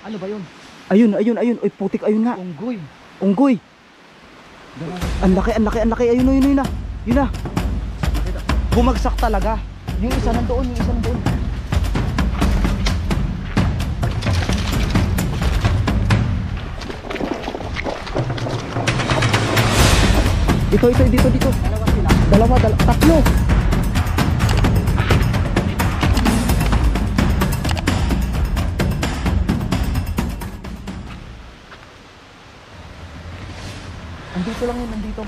Ano ba yun? Ayun, ayun, ayun. Uy, putik, ayun nga. Unggoy. Unggoy. Ang laki, ang laki, ang laki. Ayun, ayun, ayun na. Yun na. Bumagsak talaga. Yung isa nandoon, yung isa nandoon. Dito, dito. Dalawa sila. Dalawa, tatlo. Andito lang yun, nandito.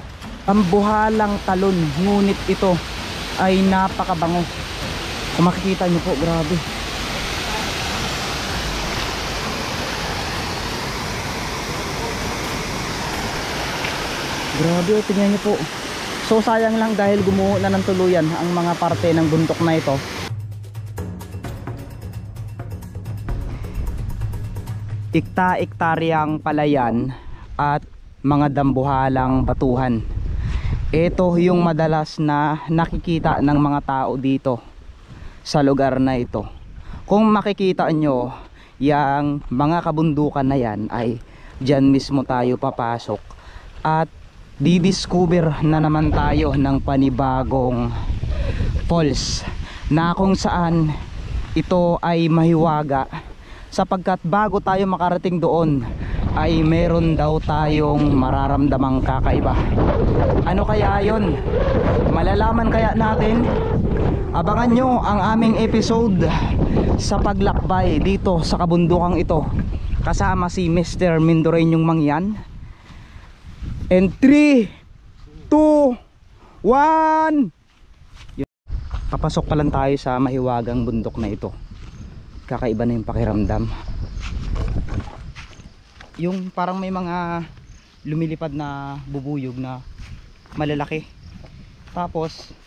Ang buhalang talon, ngunit ito ay napakabango. Kung makikita nyo po, grabe. Grabe, oh, tingnan nyo po. So sayang lang dahil gumuho na ng tuluyan ang mga parte ng bundok na ito. Ikta-iktaryang palayan at mga dambuhalang batuhan. Ito yung madalas na nakikita ng mga tao dito sa lugar na ito. Kung makikita nyo, yung mga kabundukan na yan ay dyan mismo tayo papasok at didiscover na naman tayo ng panibagong falls na kung saan ito ay mahiwaga, sapagkat bago tayo makarating doon ay meron daw tayong mararamdamang kakaiba. Ano kaya yon? Malalaman kaya natin? Abangan nyo ang aming episode sa paglakbay dito sa kabundukang ito, kasama si Mr. Mindoreñong Mangyan. And 3, 2, 1. Papasok pa lang tayo sa mahiwagang bundok na ito. Kakaiba na yung pakiramdam. Yung parang may mga lumilipad na bubuyog na malalaki. Tapos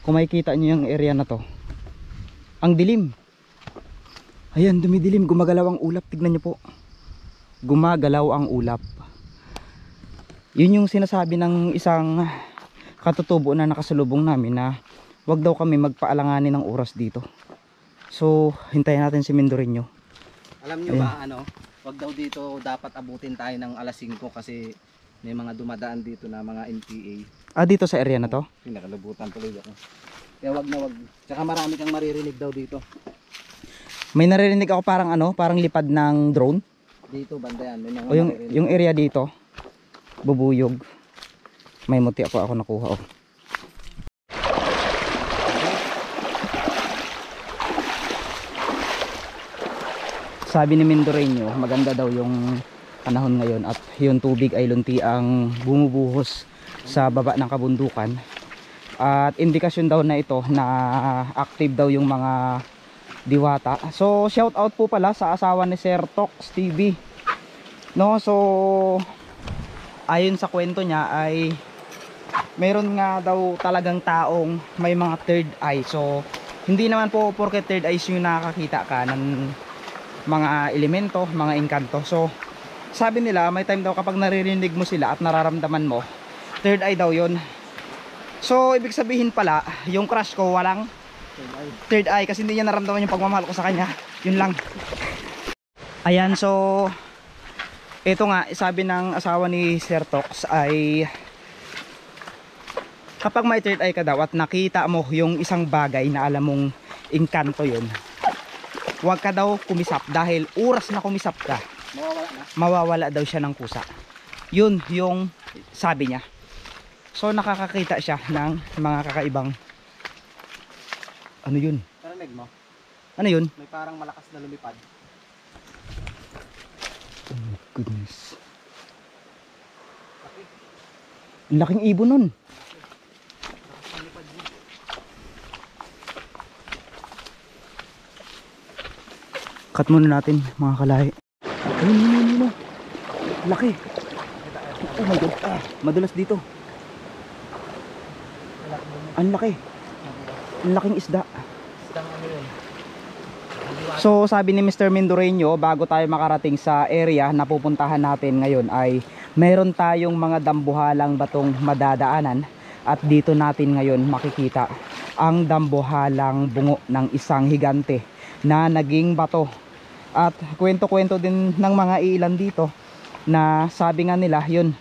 kung makikita nyo yung area na to, ang dilim. Ayan, dumidilim, gumagalaw ang ulap. Tignan nyo po, gumagalaw ang ulap. Yun yung sinasabi ng isang katutubo na nakasalubong namin, na wag daw kami magpaalanganin ng oras dito. So hintayin natin si Mindoreño. Alam nyo ba ano? Wag daw dito dapat abutin tayo ng alas 5 kasi may mga dumadaan dito na mga NPA. Ah, dito sa area na to? Pinakalubutan tuloy ako. Kaya wag na wag. Tsaka marami kang maririnig daw dito. May naririnig ako parang ano, parang lipad ng drone. Dito banda yan. May mga O yung, maririnig. yung area dito, bubuyog. May muti ako nakuha, oh. Sabi ni Mindoreño, maganda daw yung panahon ngayon at yung tubig ay lunti ang bumubuhos sa baba ng kabundukan. At indikasyon daw na ito na active daw yung mga diwata. So shout out po pala sa asawa ni Sir Tox TV. No, so ayon sa kwento niya ay meron nga daw talagang taong may mga third eye. So hindi naman po porke third eyes yung nakakita ka ng mga elemento, mga engkanto. So sabi nila may time daw kapag naririnig mo sila at nararamdaman mo, third eye daw yun. So ibig sabihin pala yung crush ko walang third eye kasi hindi niya naramdaman yung pagmamahal ko sa kanya. Yun lang. Ayan, so ito nga sabi ng asawa ni Sir Tox ay kapag may third eye ka daw at nakita mo yung isang bagay na alam mong engkanto yun, huwag ka daw kumisap dahil oras na kumisap ka, mawawala daw siya ng kusa. Yun yung sabi niya. So nakakakita siya ng mga kakaibang ano yun? Narinig mo? Ano yun? May parang malakas na lumipad. Oh my goodness. Ang laking ibon nun. Cut muna natin mga kalahi. Ayun. Laki. Oh my god. Madulas dito. Ang laki. Ang laking isda. So sabi ni Mr. Mindoreño, bago tayo makarating sa area na pupuntahan natin ngayon ay meron tayong mga dambuhalang batong madadaanan. At dito natin ngayon makikita ang dambuhalang bungo ng isang higante na naging bato At kwento-kwento din ng mga ilan dito na sabi nga nila yun,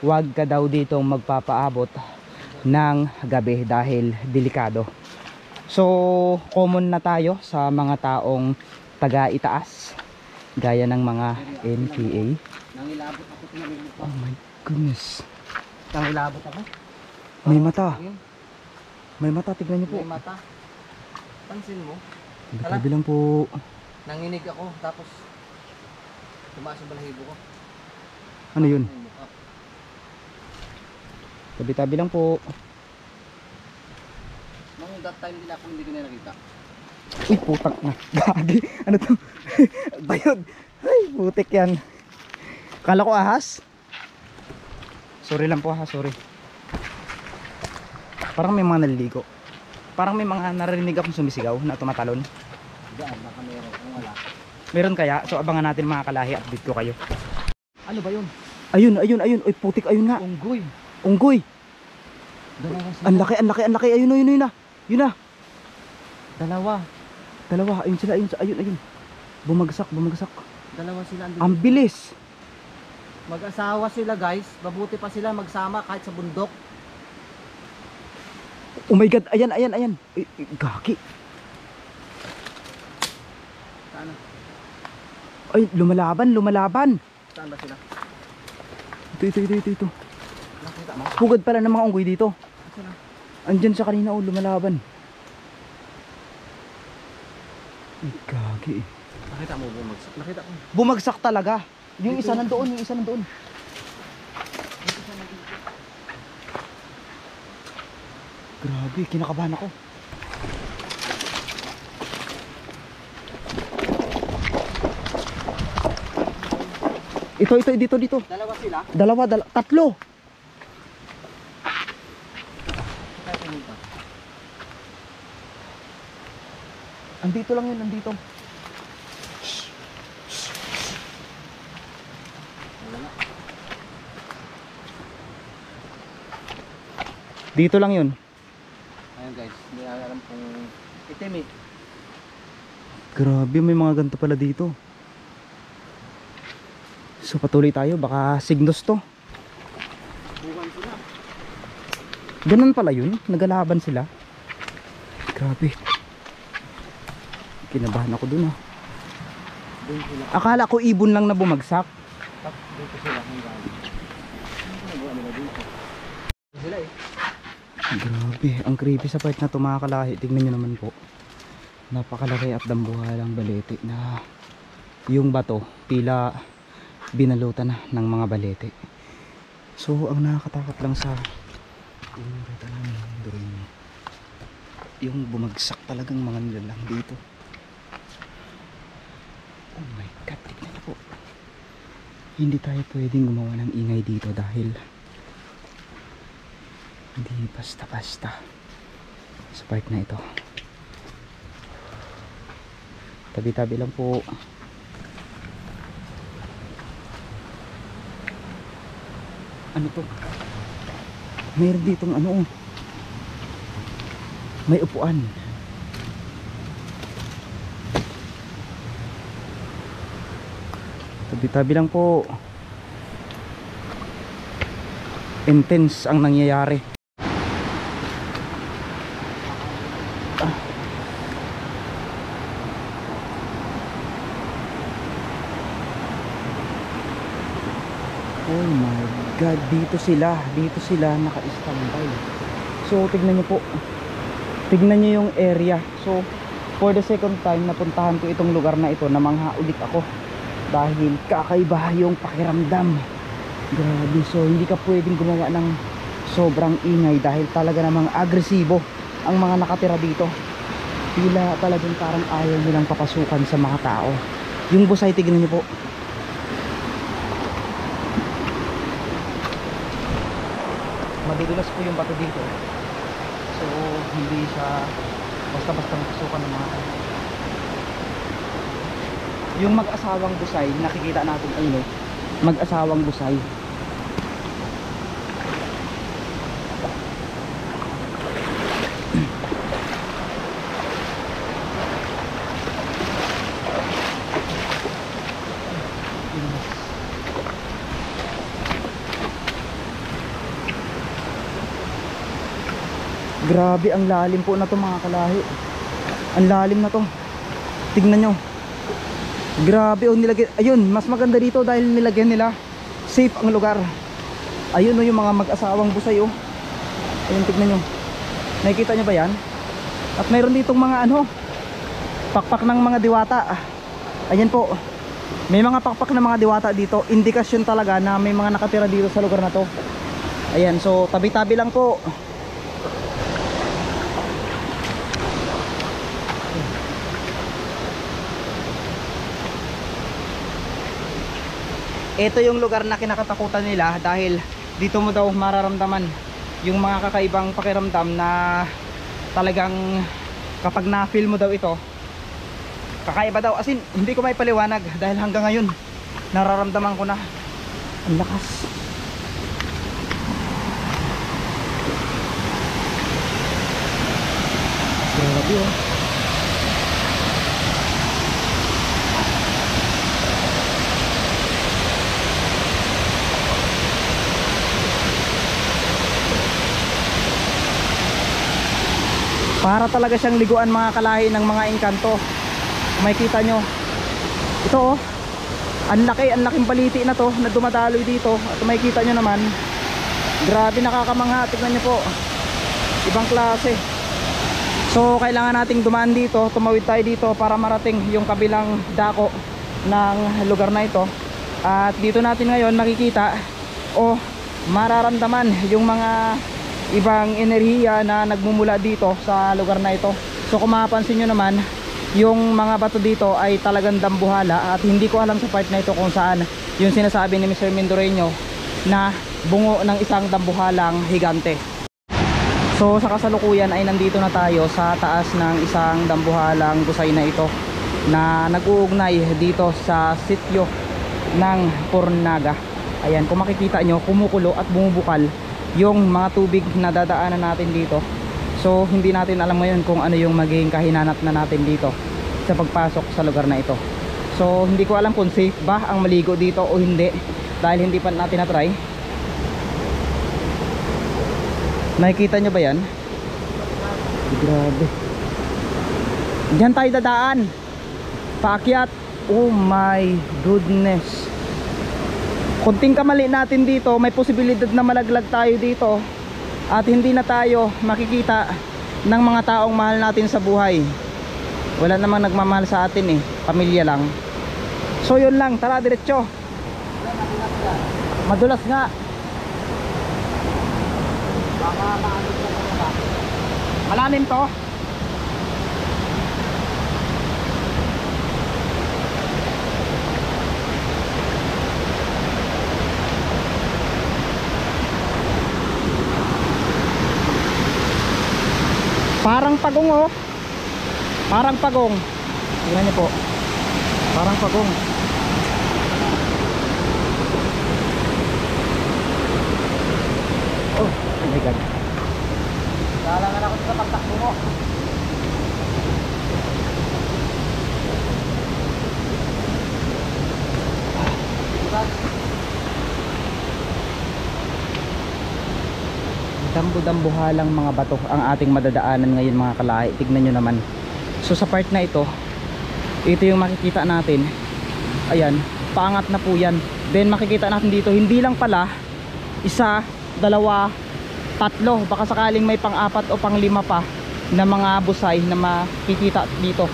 wag ka daw dito magpapaabot ng gabi dahil delikado. So common na tayo sa mga taong taga itaas gaya ng mga NPA. Nangilabot ako, tinamig pa. Oh my goodness. Nangilabot ako. May mata. May mata, tignan niyo po. May mata. Pansin mo, Tabi lang po. nanginig ako tapos tumaas yung balahibo ko. Ano yun? May mukha. Tabi-tabi lang po. Nung that time din ako hindi ko na nakita. Uy, putak na. Gagi. Ano to? Bayod. Ay, putik yan. Kala ko ahas. Sorry lang po ha, sorry. Parang may mga naliligo. Parang may mga narinig akong sumisigaw na tumatalon. Diyan, baka meron. Kung wala. Meron kaya? So abangan natin mga kalahi. Update ko kayo. Ano ba yun? Ayun, ayun, ayun. Uy, putik, ayun nga. Unggoy. Unggoy. Dalawa sila. Ang laki, ang laki, ang laki. Ayun, ayun, ayun na. Yun na. Dalawa. Dalawa, ayun sila, ayun, ayun, ayun. Bumagsak, bumagsak. Dalawa sila. Ang bilis. Mag-asawa sila guys. Mabuti pa sila magsama kahit sa bundok. Oh my god, ayan, ayan, ayan. Gaki. Saan? Ay, lumalaban, lumalaban. Saan ba sila? Ito. Nakita mo? Pugad pala ng mga unggoy dito. Saan? Andyan sa kanina, oh, lumalaban. Ay, gagi. Nakita mo bumagsak? Nakita ko. Bumagsak talaga. Yung isa nandoon, yung isa nandoon. Grabe, kinakabahan ako. Ito, dito. Dalawa sila? Dalawa, tatlo. Kaya pumunta. Andito lang yun, andito. Wala. Dito lang yun. Ayun guys, hindi alam kung itim eh. Grabe, may mga ganito pala dito. So patuloy tayo, baka signos to. Buwan sila. Ganun pala yun, nagalaban sila. Grabe. Kinabahan ako dun ah. Doon sila. Akala ko ibon lang na bumagsak. Dito sila hanggang. Ano ginagawa nila dito? Dito sila eh. Grabe, ang creepy sa part na to mga kalahi. Tignan nyo naman po. Napakalaki at dambuhalang balete na yung bato tila binalutan na ng mga balete. So ang nakakatakot lang sa yung bumagsak talagang mga nilalang dito. Oh my god, tignan nyo po. Hindi tayo pwedeng gumawa ng ingay dito dahil hindi basta-basta sa part na ito. Tabi-tabi lang po. Ano to? Mayroon ditong ano, may upuan. Tabi-tabi lang po. Intense ang nangyayari. Oh my god, dito sila naka-standby. So tignan niyo po. Tignan niyo yung area. So for the second time napuntahan ko itong lugar na ito, namangha ulit ako dahil kakaiba yung pakiramdam. Grabe, so hindi ka pwedeng gumawa ng sobrang ingay dahil talaga namang agresibo ang mga nakatira dito. Tila talagang parang ayaw nilang papasukan sa mga tao. Yung busay, tignan niyo po. Madudulas po yung bato dito. So hindi siya basta-basta mapasukan ng mga tao. Yung mag-asawang busay, nakikita natin ayun, mag-asawang busay. Grabe, ang lalim po na to mga kalahi. Ang lalim na to. Tignan nyo. Grabe, oh, nilagyan. Ayun, mas maganda dito dahil nilagyan nila. Safe ang lugar. Ayun, oh, yung mga mag-asawang busay, oh. Ayun, tignan nyo. Nakikita nyo ba yan? At mayroon ditong mga ano, pakpak ng mga diwata. Ayan po. May mga pakpak ng mga diwata dito. Indikasyon talaga na may mga nakatira dito sa lugar na to. Ayan, so tabi-tabi lang po. Ito yung lugar na kinakatakutan nila dahil dito mo daw mararamdaman yung mga kakaibang pakiramdam na talagang kapag na-feel mo daw ito, kakaiba daw. As in, hindi ko may paliwanag dahil hanggang ngayon nararamdaman ko na ang lakas. Grabe, oh. Para talaga siyang liguan mga kalahi ng mga engkanto. May kita nyo ito, oh, ang laking baliti na to na dumadaloy dito. At may kita nyo naman, grabe, nakakamangha. Tignan nyo po, ibang klase. So kailangan nating dumaan dito, tumawid tayo dito para marating yung kabilang dako ng lugar na ito. At dito natin ngayon makikita o mararamdaman yung mga ibang enerhiya na nagmumula dito sa lugar na ito. So kung mapapansin nyo naman, yung mga bato dito ay talagang dambuhala. At hindi ko alam sa part na ito kung saan yung sinasabi ni Mr. Mendoreño na bungo ng isang dambuhalang higante. So sa kasalukuyan ay nandito na tayo sa taas ng isang dambuhalang gusay na ito na nag-uugnay dito sa sityo ng Pornaga. Ayan, kung makikita nyo, kumukulo at bumubukal yung mga tubig na dadaanan natin dito. So hindi natin alam ngayon kung ano yung magiging kahinanap na natin dito sa pagpasok sa lugar na ito. So hindi ko alam kung safe ba ang maligo dito o hindi dahil hindi pa natin na-try. Nakikita nyo ba yan? Grabe. Diyan tayo dadaan, paakyat. Oh my goodness. Kunting kamali natin dito, may posibilidad na malaglag tayo dito at hindi na tayo makikita ng mga taong mahal natin sa buhay. Wala namang nagmamahal sa atin, pamilya lang. So yun lang, tara diretso. Madulas nga. Malalim to. Parang pagong, oh. Parang pagong. Tingnan niyo po. Parang pagong. Oh my God. Lalangan ako sa pagtakbo mo. Dambu-dambuhalang mga bato ang ating madadaanan ngayon mga kalahi. Tignan nyo naman. So sa part na ito yung makikita natin. Ayan, paangat na po yan. Then makikita natin dito, hindi lang pala isa, dalawa, tatlo, baka sakaling may pang-apat o pang-lima pa na mga busay na makikita dito.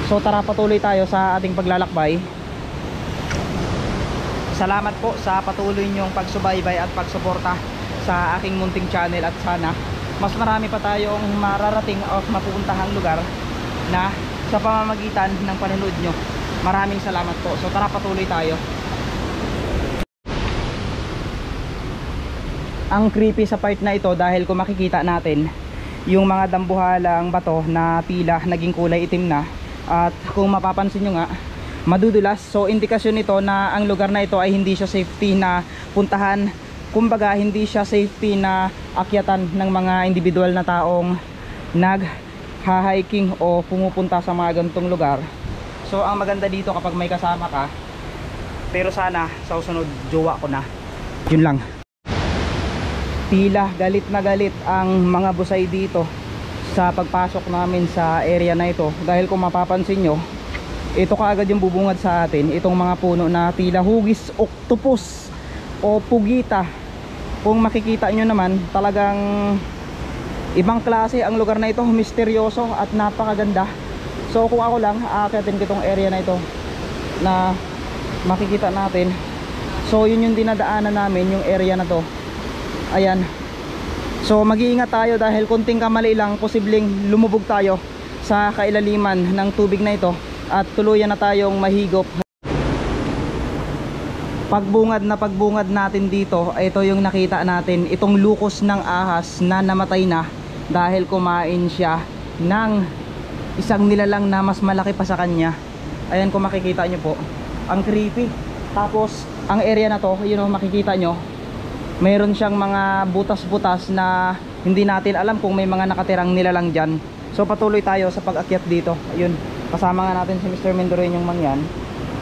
So tara, patuloy tayo sa ating paglalakbay. Salamat po sa patuloy nyong pagsubaybay at pagsuporta sa aking munting channel at sana mas marami pa tayong mararating o mapupuntahang lugar na sa pamamagitan ng panonood nyo. Maraming salamat po. So tara, patuloy tayo. Ang creepy sa part na ito dahil kung makikita natin yung mga dambuhalang bato na tila naging kulay itim na, at kung mapapansin nyo nga, madudulas. So indikasyon nito na ang lugar na ito ay hindi siya safety na puntahan. Kumbaga hindi siya safety na akyatan ng mga individual na taong nag-hiking o pumupunta sa mga ganitong lugar. So ang maganda dito kapag may kasama ka, Pero sana sa susunod jowa ko na. Yun lang. Tila galit na galit ang mga busay dito sa pagpasok namin sa area na ito. Dahil kung mapapansin nyo, ito kaagad yung bubungad sa atin. Itong mga puno na tila hugis octopus o pugita. Kung makikita nyo naman, talagang ibang klase ang lugar na ito. Misteryoso at napakaganda. So kung ako lang, aakyatin ko itong area na ito na makikita natin. So yun yung dinadaanan namin, yung area na to. Ayan. So mag-iingat tayo dahil konting kamali lang, posibleng lumubog tayo sa kailaliman ng tubig na ito at tuluyan na tayong mahigop. Pagbungad natin dito, ito yung nakita natin, itong lukos ng ahas na namatay na dahil kumain siya ng isang nilalang na mas malaki pa sa kanya. Ayan, kung makikita nyo po, ang creepy. Tapos ang area na to, yun o, makikita nyo, mayroon siyang mga butas-butas na hindi natin alam kung may mga nakatirang nilalang dyan. So patuloy tayo sa pag-akyat dito. Ayun, kasama nga natin si Mr. Mendoreñong Mangyan.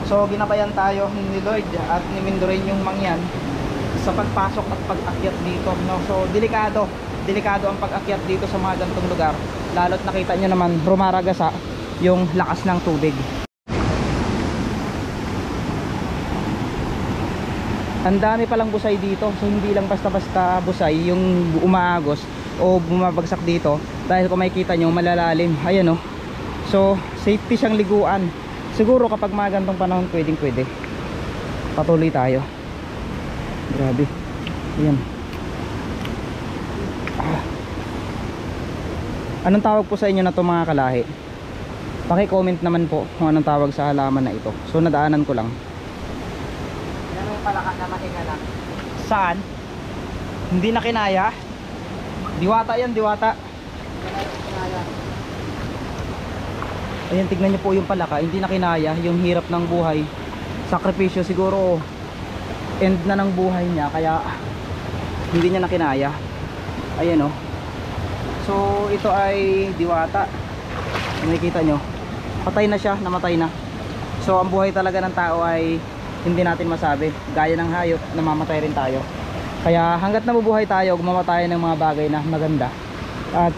So ginabayan tayo ni Lloyd at ni Mendoreñong Mangyan sa pagpasok at pag-akyat dito, no? So delikado ang pag-akyat dito sa mga ganitong lugar. Lalo't nakita nyo naman, rumaragasa yung lakas ng tubig. Ang dami palang busay dito. So hindi lang basta-basta busay yung umaagos o bumabagsak dito. Dahil kung makikita nyo, malalalim. Ayan o. So safety siyang liguan. Siguro kapag mga ganitong panahon, pwede. Patuloy tayo. Grabe. Ayan. Anong tawag po sa inyo na to mga kalahi? Paki-comment naman po kung anong tawag sa halaman na ito. So nadaanan ko lang. Palaka na makingalak. Saan? Hindi na kinaya? Diwata yan, diwata. Ayan, tignan nyo po yung palaka. Hindi na kinaya, yung hirap ng buhay. Sakripisyo siguro. End na ng buhay niya, kaya hindi niya na kinaya. Ayan o. So ito ay diwata. Nakikita nyo, patay na siya, namatay na. So ang buhay talaga ng tao ay hindi natin masabi, gaya ng hayop, namamatay rin tayo. Kaya hanggat nabubuhay tayo, gumawa tayo ng mga bagay na maganda. At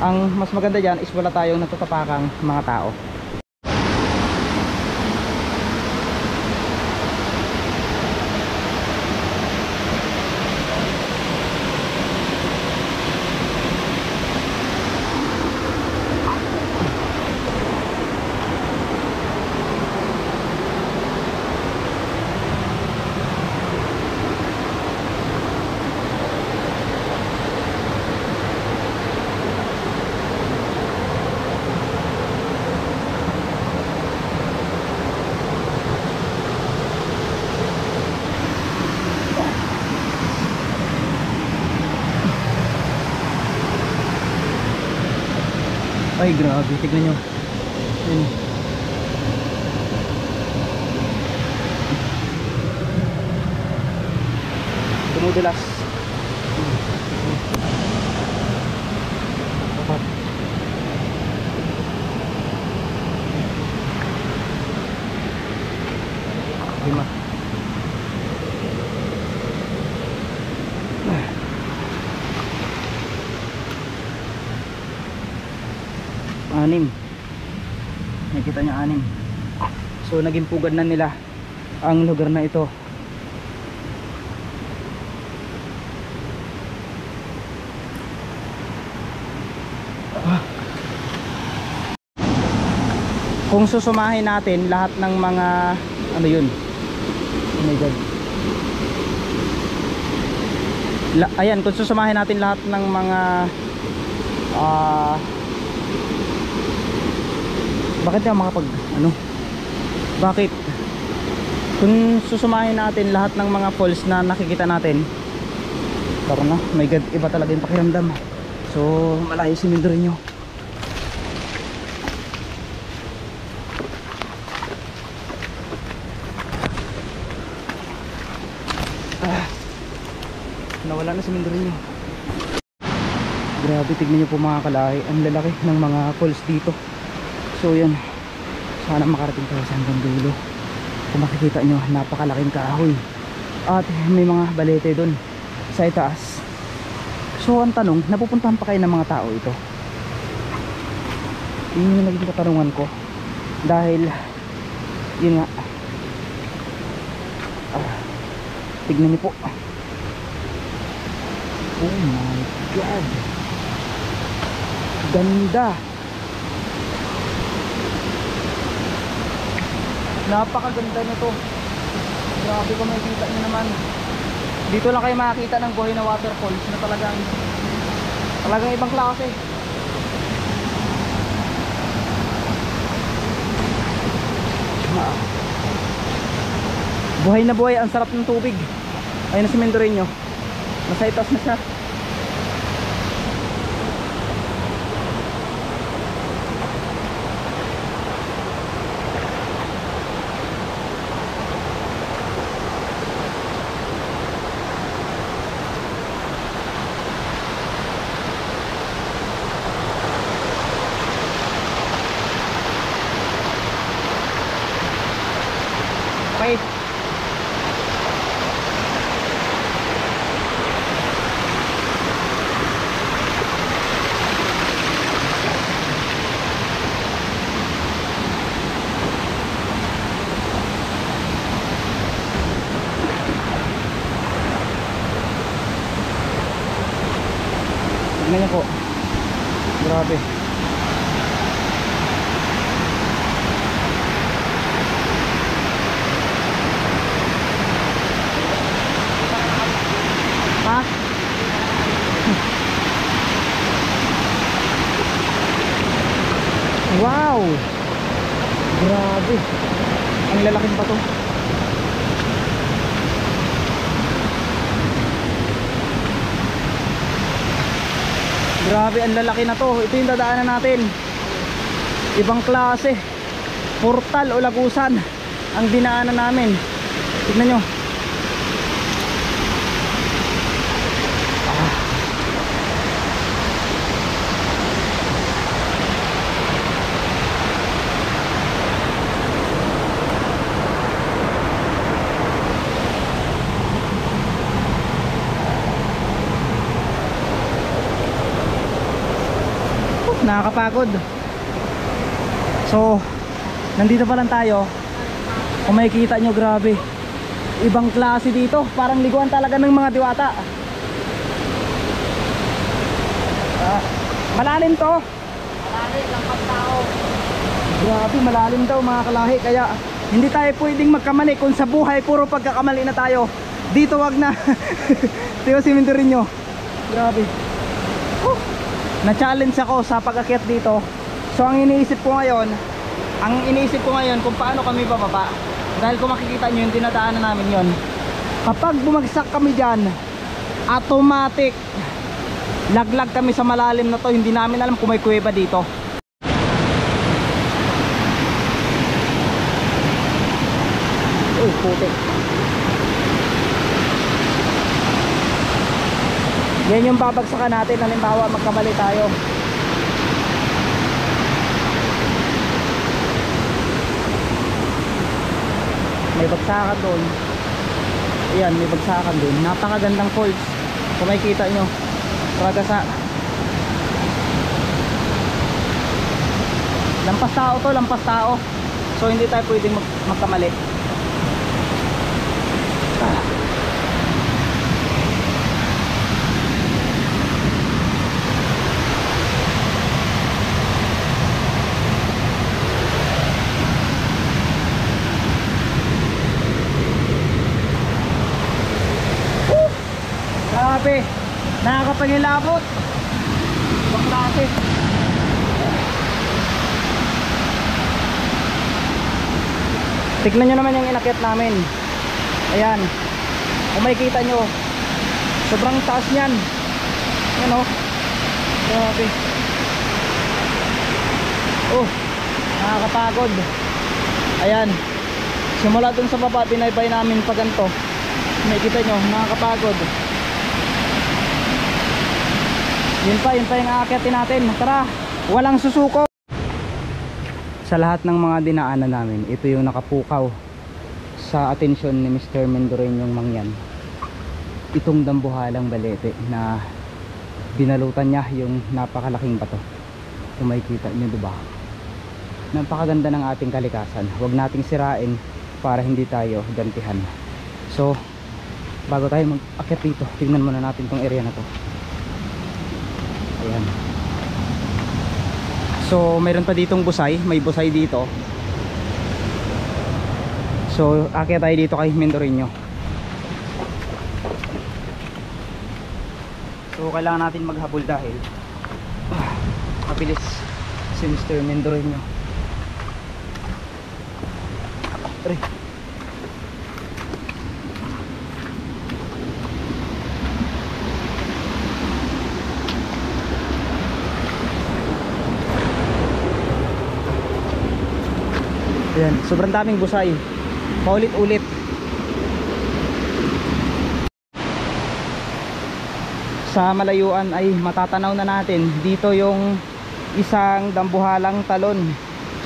ang mas maganda dyan is wala tayong natatapakang mga tao. Ay grabe, tignan nyo. Ayun. Tumudulas. Lima. Anim. Nakita niyo, 6. So naging pugad na nila ang lugar na ito. Kung susumahin natin lahat ng mga ano yun, oh my god, ayan, kung susumahin natin lahat ng mga bakit na makapag ano, bakit kung susumahin natin lahat ng mga falls na nakikita natin, tara na, my god, iba talaga yung pakiramdam. So malayo si Mendoreño. Nawala na si Mendoreño. Grabe, tignan nyo po mga kalahi, ang lalaki ng mga falls dito. So yan, sana makarating tayo sa hanggang dulo. Kung makikita nyo, napakalaking kahoy. At may mga balete dun sa itaas. So ang tanong, napupuntahan pa kayo ng mga tao ito? Yun yung naging katanungan ko. Dahil yun nga, tignan niyo po. Oh my God, ganda. Napakaganda nito. Grabe, kung makikita nyo naman, dito lang kayo makakita ng buhay na waterfalls na talagang ibang klase. Buhay na buhay, ang sarap ng tubig. Ayun na si Mendoreño, nasa itas na siya. Okay. Tignan niyo po. Grabe. Ha? Wow! Grabe. Ang lalaking pa to. Grabe, ang lalaki na to. Ito yung dadaanan natin. Ibang klase. Portal o lagusan ang dinaanan namin. Tignan nyo. Nakakapagod. So nandito pa lang tayo. Kung makikita nyo, grabe, ibang klase dito. Parang liguan talaga ng mga diwata. Malalim to. Malalim, lampas tao. Grabe, malalim daw mga kalahi. Kaya hindi tayo pwedeng magkamali. Kung sa buhay puro pagkakamali na tayo, dito wag na. Tiyo si Mendoreño. Grabe. Na-challenge ako sa pag-akyat dito. So ang iniisip ko ngayon kung paano kami bababa. Dahil kung makikita nyo yung dinadaanan namin yon, kapag bumagsak kami dyan, automatic laglag kami sa malalim na to. Hindi namin alam kung may kuweba dito. Uy, putik. Yan yung babagsakan natin. Halimbawa magkamali tayo. May bagsakan doon. Ayan, may bagsakan doon. Napakagandang falls. Kung makikita nyo, Ragasa. Lampas tao to, lampas tao. So hindi tayo pwedeng magkamali. Grabe, nakakapangilabot. Ibang klase. Tignan nyo naman yung inakyat namin. Ayan, kung makikita nyo, sobrang taas nyan. Ayan o. Grabe. Oh, nakakapagod. Ayan, simula dun sa baba, binaybay namin pa ganito. Makikita nyo, nakakapagod. Yun pa yung aakyatin natin. Tara, walang susuko. Sa lahat ng mga dinaanan namin, ito yung nakapukaw sa atensyon ni Mr. Mendoreño Mangyan itong dambuhalang balete na binalutan niya yung napakalaking bato. Kung makikita nyo, diba? Napakaganda ng ating kalikasan. Huwag nating sirain para hindi tayo gantihan. So bago tayo mag-akyat dito, tingnan muna natin tong area na to. Ayan. So mayroon pa ditong busay, may busay dito. So akyat tayo dito kay Mendoreño. So kailangan natin maghabol dahil mabilis si Mr. Mendoreño. Aray. Ayan, sobrang daming busay. Paulit-ulit. Sa malayuan ay matatanaw na natin dito yung isang dambuhalang talon.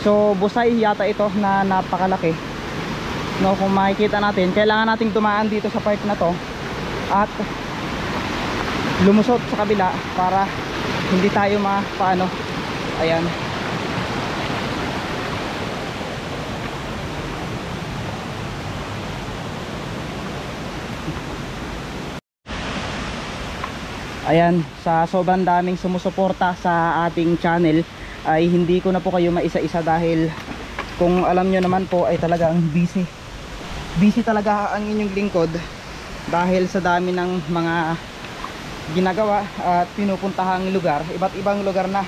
So busay yata ito na napakalaki, no? Kung makikita natin, kailangan nating tumaan dito sa part na to at lumusot sa kabila para hindi tayo mapaano. Ayan. Ayan, sa sobrang daming sumusuporta sa ating channel ay hindi ko na po kayo maisa-isa dahil kung alam nyo naman po ay talagang busy talaga ang inyong lingkod dahil sa dami ng mga ginagawa at pinupuntahang lugar. Iba't ibang lugar na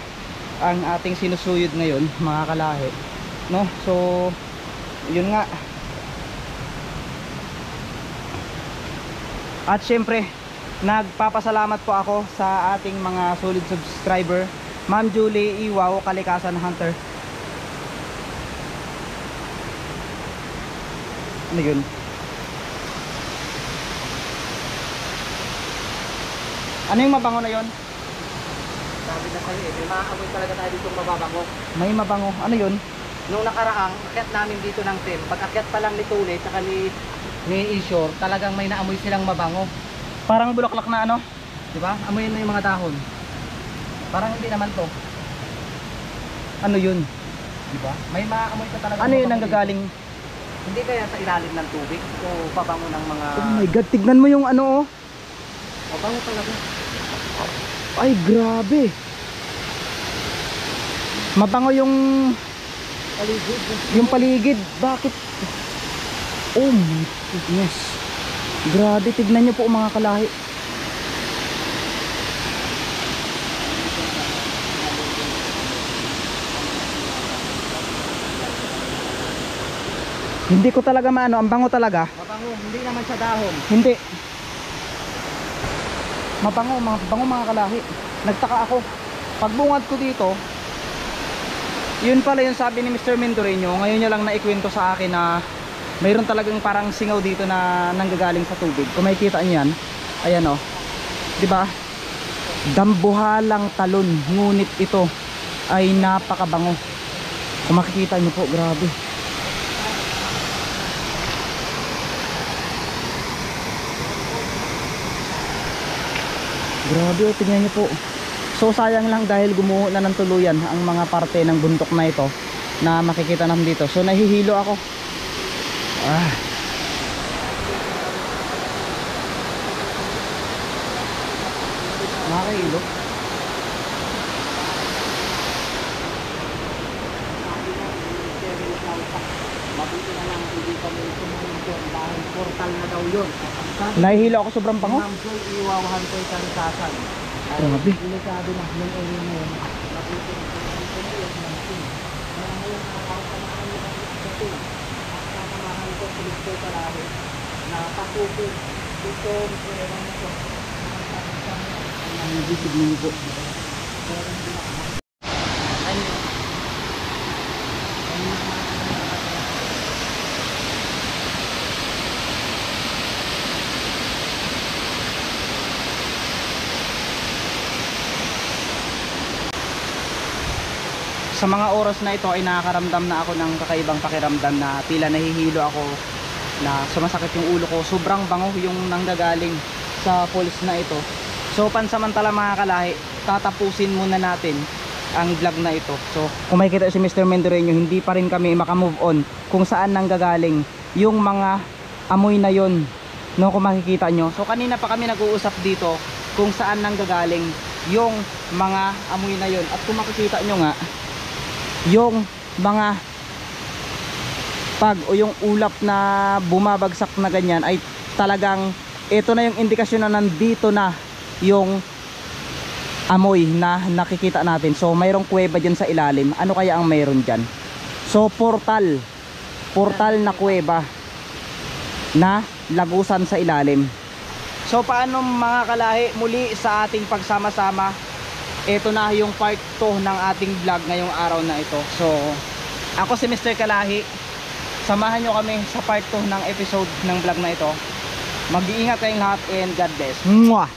ang ating sinusuyod ngayon, mga kalahi, no? So yun nga. At syempre nagpapasalamat po ako sa ating mga solid subscriber, Ma'am Julie Iwaw, Kalikasan Hunter. Ano yun? Ano yung mabango na yun? Sabi na sa'yo may makakamoy talaga tayo dito mababango. May mabango. Ano yun? Nung nakaraang, akyat namin dito ng Tem, pag akyat pa lang ni Tule, tsaka ni Ishore, talagang may naamoy silang mabango. Parang bulaklak na ano? Diba? Amoyin na yung mga dahon. Parang hindi naman to. Ano yun? Diba? May maamoy ka talaga. Ano yun ang gagaling? Hindi kaya sa ilalim ng tubig o pabango ng mga... Oh my god, tignan mo yung ano oh. Pabango talaga. Ay grabe. Mabango yung Paligid. yung paligid. Bakit? Oh my goodness. Grabe, tignan nyo po mga kalahi. Hindi ko talaga maano, ang bango talaga. Mabango, hindi naman sa dahon. Hindi. Mabango mga kalahi. Nagtaka ako. Pagbungad ko dito, yun pala yung sabi ni Mr. Mendoreño. Ngayon niya lang naikwento sa akin na mayroon talagang parang singaw dito na nanggagaling sa tubig. Kung makikita niyo yan, ayan o, diba? Dambuhalang talon, ngunit ito ay napakabango. Kung makikita niyo po, grabe. Grabe o, tingnan niyo po. So sayang lang dahil gumuho na ng tuluyan ang mga parte ng bundok na ito na makikita naman dito. So nahihilo ako. Nakakahilo. Mabuti na lang hindi kami sumunod doon dahil portal na daw yun. Nahihilo ako, sobrang bango. Ma'am Joy, iwawahan ko yung Kalikasan. Grabe. Delikado na yung area na yun. Mabuti na yun. Kaya ngayon nakakasamahan nyo kami sa dating. Nakakasamahan ko sa Listo Kalari. Nakasuko dito. Ewan na ko. Nabisig mo po. Sa mga oras na ito ay nakakaramdam na ako ng kakaibang pakiramdam na tila nahihilo ako na sumasakit yung ulo ko. Sobrang bango yung nanggagaling sa falls na ito. So pansamantala mga kalahi, tatapusin muna natin ang vlog na ito. So kung makikita si Mr. Mendoreño, hindi pa rin kami makamove on kung saan nanggagaling yung mga amoy na yon, no, kung makikita nyo. So kanina pa kami nag-uusap dito kung saan nanggagaling yung mga amoy na yon. At kung makikita nyo nga, yung mga pag o yung ulap na bumabagsak na ganyan ay talagang ito na yung indikasyon na nandito na yung amoy na nakikita natin. So mayroong kuweba dyan sa ilalim. Ano kaya ang mayroon dyan? So portal na kuweba na lagusan sa ilalim. So paano mga kalahi, muli sa ating pagsama-sama, ito na yung part 2 ng ating vlog ngayong araw na ito. So ako si Mr. Kalahi, samahan nyo kami sa part 2 ng episode ng vlog na ito. Mag-iingat kayong lahat and God bless. Mwah!